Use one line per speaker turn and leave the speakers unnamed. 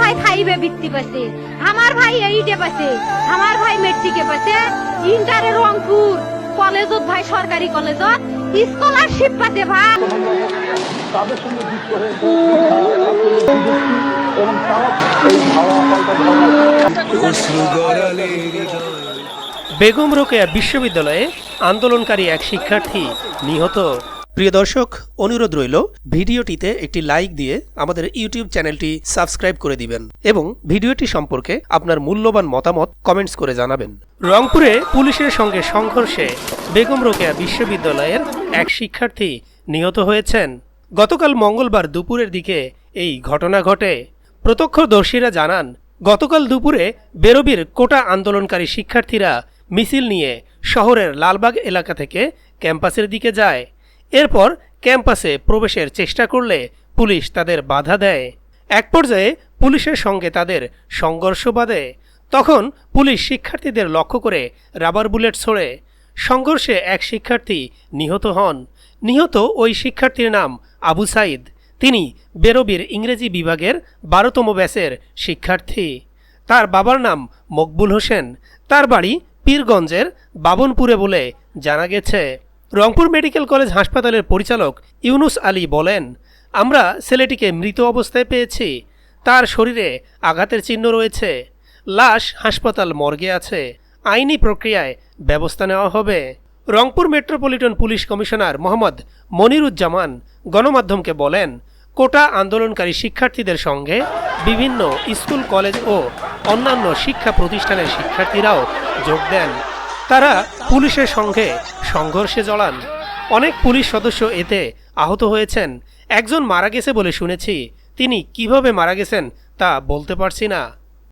ভাই ফাইভে বৃত্তি পাচ্ছে, আমার ভাই এইটে পাচ্ছে, আমার ভাই মেট্রিকে পাচ্ছে, ইন্টারে রংপুর কলেজত ভাই সরকারি কলেজত স্কলারশিপ পাচ্ছে ভাই।
তাদের সঙ্গে যুক্ত হয়েছে এবং তারা
বেগম রোকেয়া বিশ্ববিদ্যালয়ে আন্দোলনকারী এক শিক্ষার্থী নিহত। প্রিয় দর্শক, অনুরোধ রইল ভিডিওটিতে একটি লাইক দিয়ে আমাদের ইউটিউব চ্যানেলটি সাবস্ক্রাইব করে দিবেন এবং ভিডিওটি সম্পর্কে আপনার মূল্যবান মতামত কমেন্টস করে জানাবেন। রংপুরে পুলিশের সঙ্গে সংঘর্ষে বেগম রোকেয়া বিশ্ববিদ্যালয়ের এক শিক্ষার্থী নিহত হয়েছেন। গতকাল মঙ্গলবার দুপুরের দিকে এই ঘটনা ঘটে। প্রত্যক্ষদর্শীরা জানান, গতকাল দুপুরে বেরোবির কোটা আন্দোলনকারী শিক্ষার্থীরা মিছিল নিয়ে শহরের লালবাগ এলাকা থেকে ক্যাম্পাসের দিকে যায়। এরপর ক্যাম্পাসে প্রবেশের চেষ্টা করলে পুলিশ তাদের বাধা দেয়। এক পর্যায়ে পুলিশের সঙ্গে তাদের সংঘর্ষ বাধে। তখন পুলিশ শিক্ষার্থীদের লক্ষ্য করে রাবার বুলেট ছোড়ে। সংঘর্ষে এক শিক্ষার্থী নিহত হন। নিহত ওই শিক্ষার্থীর নাম আবু সাইদ। তিনি বেরোবির ইংরেজি বিভাগের 12তম ব্যাচের শিক্ষার্থী। তার বাবার নাম মকবুল হোসেন। তার বাড়ি পীরগঞ্জের বাবনপুরে বলে জানা গেছে। রংপুর মেডিকেল কলেজ হাসপাতালের পরিচালক ইউনুস আলী বলেন, আমরা ছেলেটিকে মৃত অবস্থায় পেয়েছি। তার শরীরে আঘাতের চিহ্ন রয়েছে। লাশ হাসপাতাল মর্গে আছে। আইনি প্রক্রিয়ায় ব্যবস্থা নেওয়া হবে। Rangpur metropolitan police commissioner Mohammad Moniruzzaman গণমাধ্যমকে বলেন, কোটা আন্দোলনকারী শিক্ষার্থীদের সঙ্গে বিভিন্ন স্কুল কলেজ ও অন্যান্য শিক্ষা প্রতিষ্ঠানের শিক্ষার্থীরাও যোগ দেন। তারা পুলিশের সঙ্গে সংঘর্ষে জড়ান। অনেক পুলিশ সদস্য এতে আহত হয়েছেন। একজন মারা গেছে বলে শুনেছি। তিনি কিভাবে মারা গেছেন তা বলতে পারছি না।